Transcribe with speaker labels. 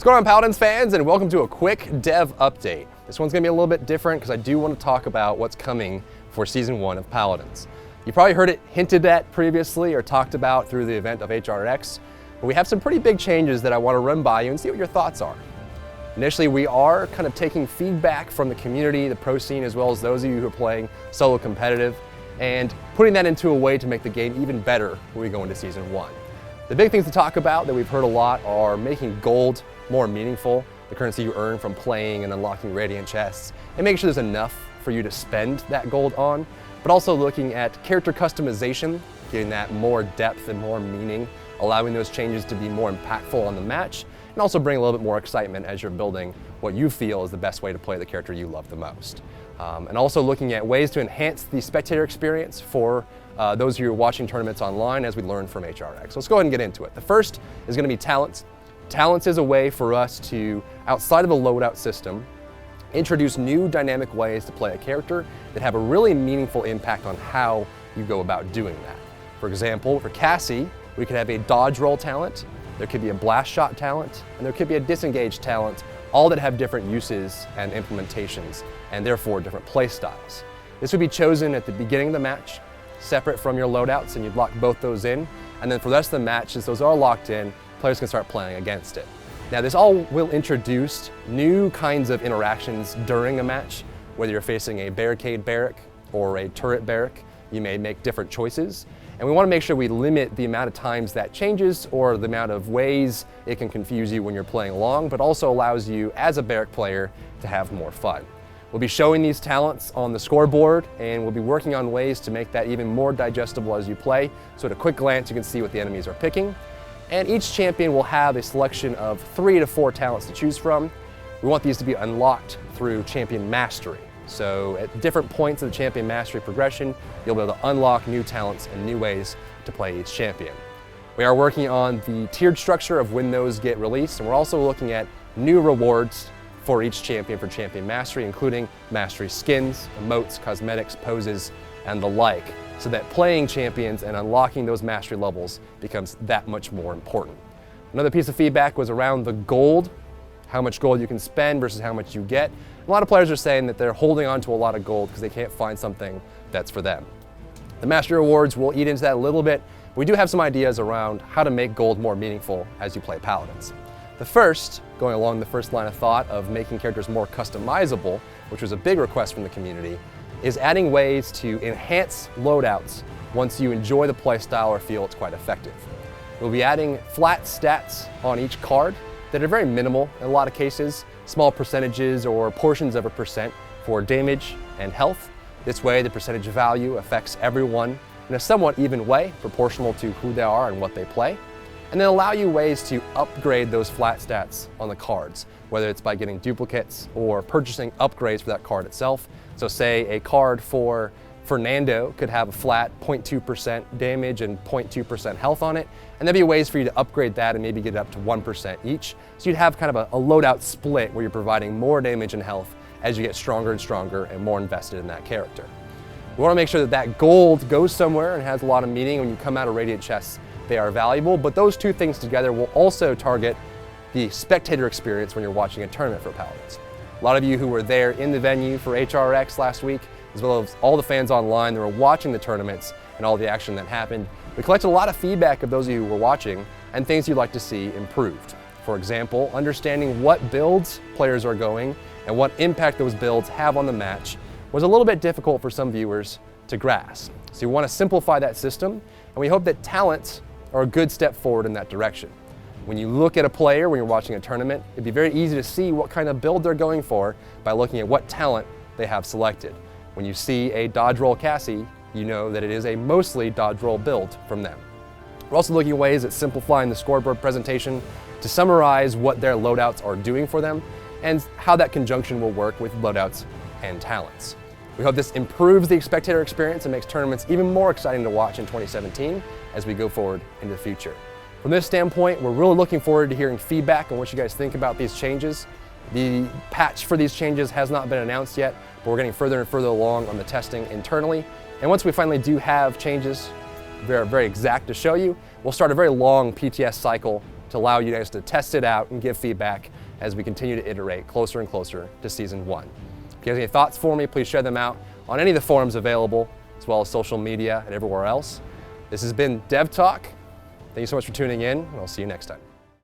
Speaker 1: What's going on, Paladins fans, and welcome to a quick dev update. This one's gonna be a little bit different because I do want to talk about what's coming for Season 1 of Paladins. You probably heard it hinted at previously or talked about through the event of HiRez, but we have some pretty big changes that I want to run by you and see what your thoughts are. Initially, we are kind of taking feedback from the community, the pro scene, as well as those of you who are playing solo competitive, and putting that into a way to make the game even better when we go into Season 1. The big things to talk about that we've heard a lot are making gold more meaningful, the currency you earn from playing and unlocking radiant chests, and making sure there's enough for you to spend that gold on, but also looking at character customization, giving that more depth and more meaning, allowing those changes to be more impactful on the match, and also bring a little bit more excitement as you're building what you feel is the best way to play the character you love the most. And also looking at ways to enhance the spectator experience for those of you who are watching tournaments online as we learn from HiRez. So let's go ahead and get into it. The first is going to be talents. Talents is a way for us to, outside of the loadout system, introduce new dynamic ways to play a character that have a really meaningful impact on how you go about doing that. For example, for Cassie, we could have a dodge roll talent, there could be a blast shot talent, and there could be a disengage talent, all that have different uses and implementations, and therefore different play styles. This would be chosen at the beginning of the match, separate from your loadouts, and you'd lock both those in. And then for the rest of the match, since those are locked in, players can start playing against it. Now, this all will introduce new kinds of interactions during a match. Whether you're facing a barricade barrack or a turret barrack, you may make different choices. And we want to make sure we limit the amount of times that changes or the amount of ways it can confuse you when you're playing along, but also allows you as a barrack player to have more fun. We'll be showing these talents on the scoreboard, and we'll be working on ways to make that even more digestible as you play. So at a quick glance, you can see what the enemies are picking. And each champion will have a selection of 3 to 4 talents to choose from. We want these to be unlocked through champion mastery. So at different points of the champion mastery progression, you'll be able to unlock new talents and new ways to play each champion. We are working on the tiered structure of when those get released, and we're also looking at new rewards for each champion for champion mastery, including mastery skins, emotes, cosmetics, poses, and the like, so that playing champions and unlocking those mastery levels becomes that much more important. Another piece of feedback was around the gold, how much gold you can spend versus how much you get. A lot of players are saying that they're holding on to a lot of gold because they can't find something that's for them. The mastery rewards will eat into that a little bit. We do have some ideas around how to make gold more meaningful as you play Paladins. The first, going along the first line of thought of making characters more customizable, which was a big request from the community, is adding ways to enhance loadouts once you enjoy the playstyle or feel it's quite effective. We'll be adding flat stats on each card that are very minimal in a lot of cases, small percentages or portions of a percent for damage and health. This way, the percentage value affects everyone in a somewhat even way, proportional to who they are and what they play. And then allow you ways to upgrade those flat stats on the cards, whether it's by getting duplicates or purchasing upgrades for that card itself. So say a card for Fernando could have a flat 0.2% damage and 0.2% health on it, and there'd be ways for you to upgrade that and maybe get it up to 1% each. So you'd have kind of a loadout split where you're providing more damage and health as you get stronger and stronger and more invested in that character. We want to make sure that that gold goes somewhere and has a lot of meaning. When you come out of radiant chests, they are valuable, but those two things together will also target the spectator experience when you're watching a tournament for Paladins. A lot of you who were there in the venue for HiRez last week, as well as all the fans online that were watching the tournaments and all the action that happened, we collected a lot of feedback of those of you who were watching and things you'd like to see improved. For example, understanding what builds players are going and what impact those builds have on the match was a little bit difficult for some viewers to grasp. So we want to simplify that system, and we hope that talents are a good step forward in that direction. When you look at a player when you're watching a tournament, it'd be very easy to see what kind of build they're going for by looking at what talent they have selected. When you see a dodge roll Cassie, you know that it is a mostly dodge roll build from them. We're also looking at ways at simplifying the scoreboard presentation to summarize what their loadouts are doing for them and how that conjunction will work with loadouts and talents. We hope this improves the spectator experience and makes tournaments even more exciting to watch in 2017 as we go forward into the future. From this standpoint, we're really looking forward to hearing feedback on what you guys think about these changes. The patch for these changes has not been announced yet, but we're getting further and further along on the testing internally. And once we finally do have changes, very exact to show you, we'll start a very long PTS cycle to allow you guys to test it out and give feedback as we continue to iterate closer and closer to season 1. If you have any thoughts for me, please share them out on any of the forums available, as well as social media and everywhere else. This has been Dev Talk. Thank you so much for tuning in, and I'll see you next time.